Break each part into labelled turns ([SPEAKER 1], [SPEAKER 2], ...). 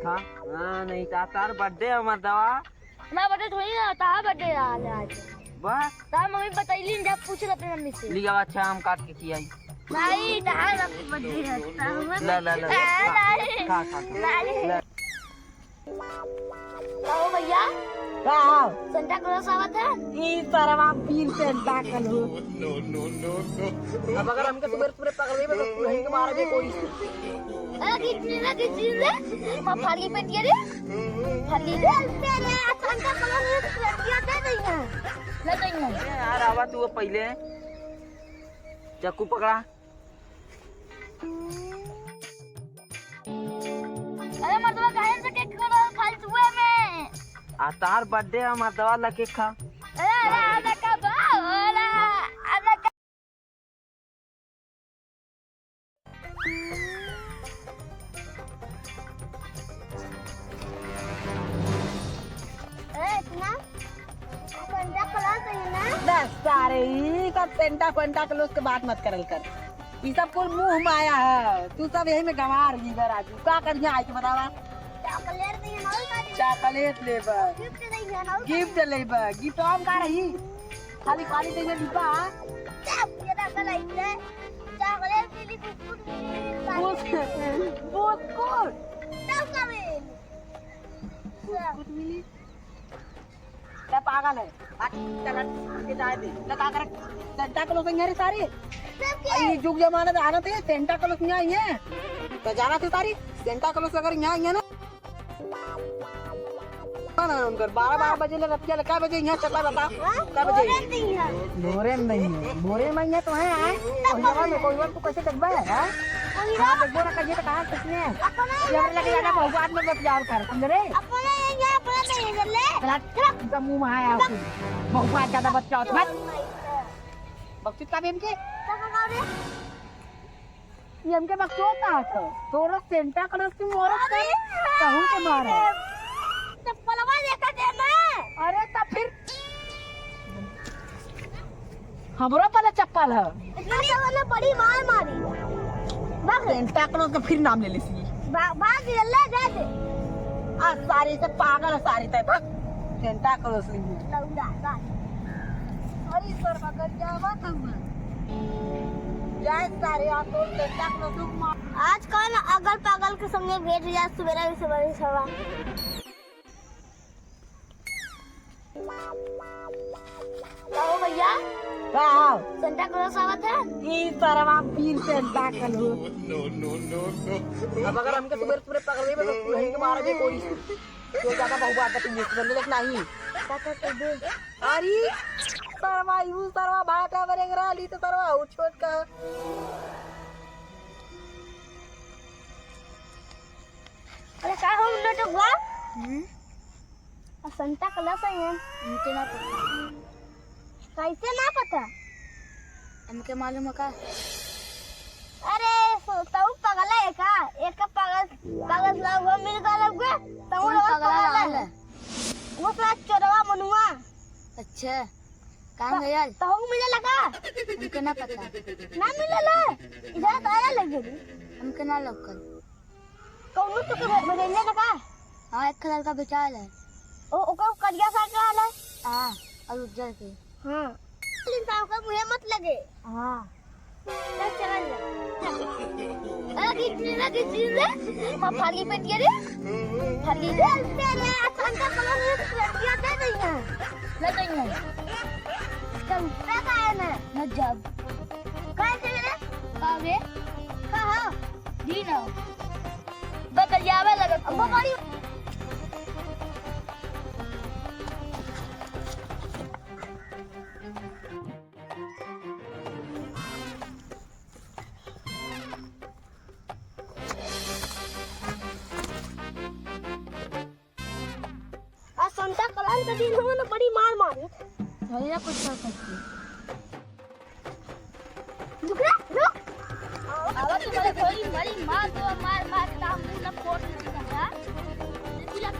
[SPEAKER 1] खा। हाँ नहीं था तार बर्थडे हमार दवा।
[SPEAKER 2] मैं बर्थडे थोड़ी ना था, बर्थडे आज।
[SPEAKER 1] बस
[SPEAKER 2] तार मम्मी बताइली जब पूछ रहे अपनी मम्मी से।
[SPEAKER 1] लिया अच्छा आम काट के खियाई।
[SPEAKER 2] नहीं तार बर्थडे है।
[SPEAKER 1] ला ला ला खा खा खा।
[SPEAKER 2] आओ भैया
[SPEAKER 1] का
[SPEAKER 2] सेंटा क्लॉज आवत है।
[SPEAKER 1] ई तरवा पीर सेंटा क्लॉज। नो अब अगर हमके सुबह पूरे पकड़ लेबे तो तू ही के मार दे कोई।
[SPEAKER 2] अरे कितनी चीज मैं फाड़ी पे दिए रे। फाड़ी दे तेरे सेंटा क्लॉज लड़कियां दे नहीं है। ले नहीं है
[SPEAKER 1] यार आवा तू पहले चाकू पकड़ा।
[SPEAKER 2] अरे मर्दवा काहे से केक करो फालतू में।
[SPEAKER 1] आ तार बर्थडे हमार दवा ला केक खा।
[SPEAKER 2] अरे आधा का बावला आधा का। इतना सेंटा क्लॉज है ना।
[SPEAKER 1] दस सारे ई का सेंटा क्लॉज के बात मत करल कर। ई सब कुल मुंह माया है। तू सब यही में गंवार इधर आजू का करिया आई के बतावा।
[SPEAKER 2] चॉकलेट नहीं है ना।
[SPEAKER 1] चॉकलेट लेबा
[SPEAKER 2] गिफ्ट नहीं है ना।
[SPEAKER 1] गिफ्ट लेबा गिफ्ट हम का रही खाली खाली दे डिब्बा।
[SPEAKER 2] ये दादा लाइट है चॉकलेट मिली बिस्कुट
[SPEAKER 1] बिस्कुट
[SPEAKER 2] सब का मिली।
[SPEAKER 1] बिस्कुट मिली क्या पागल है। चल के जाए दे लगा कर सेंटा क्लॉज है सारी। ये जुग जमाना में आना थे सेंटा क्लॉज यहाँ आई है तो जाना थे सारी। सेंटा क्लॉज अगर यहाँ आई है ना उनकर 12 बजे ले रतिया ले। क्या बजे यहाँ चला बता क्या बजे। मोरे नहीं है मोरे में है तो है कोई बात तो कैसे देखबे है कहां देखबो ना कहिए तो कहां किसने ये हमरे लगे जाना बहुत बाद में प्यार कर समझ रे।
[SPEAKER 2] अपने यहाँ अपने नहीं ले
[SPEAKER 1] चला मुंह में आया बहुत बात ज्यादा बच्चा होत मत बकचोद का बेम के ये हमके बकचोद था तोरा सेंटा क्लॉज की मोरत से कहूं के मारे
[SPEAKER 2] चप्पलवा लेकर देना।
[SPEAKER 1] अरे तब फिर हमरो पहले चप्पल है।
[SPEAKER 2] इतना बड़ी मार मारी
[SPEAKER 1] बाग सेंटा क्लॉज का फिर नाम ले लेसी
[SPEAKER 2] भाग ले जा दे।
[SPEAKER 1] आ सारी से पागल है सारी तय भाग सेंटा क्लॉज ली
[SPEAKER 2] लौंडा गा।
[SPEAKER 1] अरे सर मगर जावा तुम जाए सारे आ तो सेंटा क्लॉज
[SPEAKER 2] आज कल अगल पागल के संगे बैठ जा सवेरे सवा। आओ भैया
[SPEAKER 1] का
[SPEAKER 2] सेंटा क्लॉज आवत है।
[SPEAKER 1] ई तरवा पीर सेंटा क्लॉज। नो अब अगर हमके सुबह पूरे पकड़ लेबे तो तू ही के मार दे कोई। तो ज्यादा बहु बात तू मुझसे ले लेकिन नहीं
[SPEAKER 2] काका के दे।
[SPEAKER 1] अरे तरवा यू तरवा भाटा बरेगरा ली तो तरवा हो छोट का।
[SPEAKER 2] अरे का हो नाटक बा। सेंटा क्लॉज है इनके ना पता। कैसे ना पता
[SPEAKER 3] हमके मालूम है का।
[SPEAKER 2] अरे तू पागल है का। एक का पागल लोग मिल गए तू पागल है वो साला चोरवा मनुआ।
[SPEAKER 3] अच्छा कहां गया
[SPEAKER 2] तो मिले लगा
[SPEAKER 3] हमके ना पता।
[SPEAKER 2] ना मिले ला इधर आया लगे
[SPEAKER 3] हमके ना लोकल
[SPEAKER 2] कौन तो के में लेने लगा।
[SPEAKER 3] हां एक कलर का बेचाल है
[SPEAKER 2] ओ का करिया साइकिल है।
[SPEAKER 3] हां और उज्जर के।
[SPEAKER 2] हां इंसान का मुझे मत लगे।
[SPEAKER 3] हां
[SPEAKER 2] चल चल जा। अरे कितनी चीज मैं फाड़ी पे दिए रे। फाड़ी दे तेरे सेंटा क्लॉज लड़कियां दे नहीं है। ले नहीं है चल का है ना
[SPEAKER 3] न जब
[SPEAKER 2] काय से रे
[SPEAKER 3] कावे
[SPEAKER 2] कहां
[SPEAKER 3] दी ना
[SPEAKER 2] बकल जावे लगा अब बड़ी सेंटा क्लॉज का दिन हमने बड़ी मार मारी।
[SPEAKER 3] थोड़ा कुछ कर सकती
[SPEAKER 2] रुक आवाज तुम्हारे थोड़ी बड़ी मार दो मार काम मुंह ना फोड़ नहीं रहा। देखिए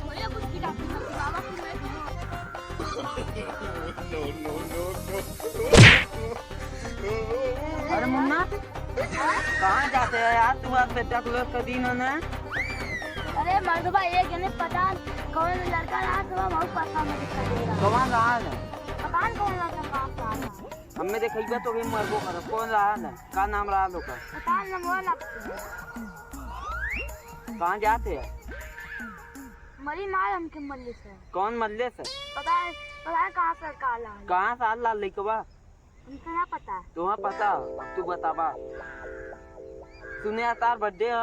[SPEAKER 2] थोड़ा कुछ गिरा बाबा
[SPEAKER 1] अरे मुन्ना कहाँ जाते हैं यार। तू आज सेंटा क्लॉज का दिन है ना
[SPEAKER 3] अरे मर्दबा ये कहने पता कौन लड़का रहा तो बहुत पता मुझे चलेगा
[SPEAKER 1] कौन रहा है
[SPEAKER 3] पता नहीं कौन लड़का कहाँ से आया
[SPEAKER 1] हमें देखिए तो भी मरबो कर कौन रहा है का नाम रहा लोग
[SPEAKER 3] पता नहीं वो ना
[SPEAKER 1] कहाँ जाते हैं
[SPEAKER 3] मरी मार हमके मल्ले से
[SPEAKER 1] कौन मल्ले से
[SPEAKER 3] पता है कहाँ से काला है
[SPEAKER 1] कहाँ से आला लेकवा
[SPEAKER 3] हमको ना पता है
[SPEAKER 1] तुम्हें पता तू बताबा सुने तार बर्थडे है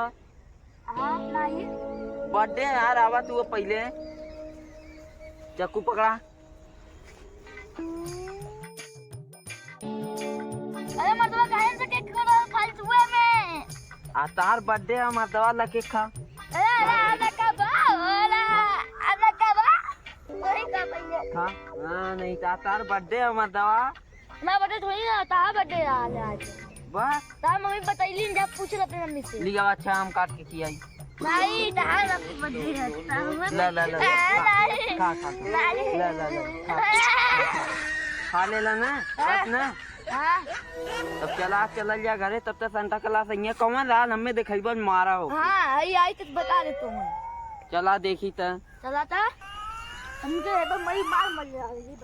[SPEAKER 3] हाँ नहीं
[SPEAKER 1] बर्थडे यार आवा तू पहले चाकू पकड़ा
[SPEAKER 3] अरे मर्दबा काहे से केक खा खाली सुबह में
[SPEAKER 1] आ तार बर्थडे है मर्दवा ला केक खा
[SPEAKER 3] अरे आधा कबा वही का भैया
[SPEAKER 1] हाँ हाँ नहीं तार बर्थडे है मर्दवा
[SPEAKER 3] मैं बर्थडे थोड़ी ना था बर्थडे आज
[SPEAKER 1] बस
[SPEAKER 3] तार मम्मी बताइली जब पूछ रहे थे मम्मी से
[SPEAKER 1] लिया अच्छा आम काट के खियाई
[SPEAKER 3] नहीं तार अपनी बर्थडे है
[SPEAKER 1] ला ला ला
[SPEAKER 3] नहीं
[SPEAKER 1] खा खा ला ला ला खा ले ला ना बस ना
[SPEAKER 3] हाँ
[SPEAKER 1] तब चला जा घरे तब तक संता क्लास है कौन रहा हमें देखा मारा हो
[SPEAKER 3] हाँ आई तो बता दे तुम
[SPEAKER 1] चला देखी त
[SPEAKER 3] चला था हमके मरी मार मर रही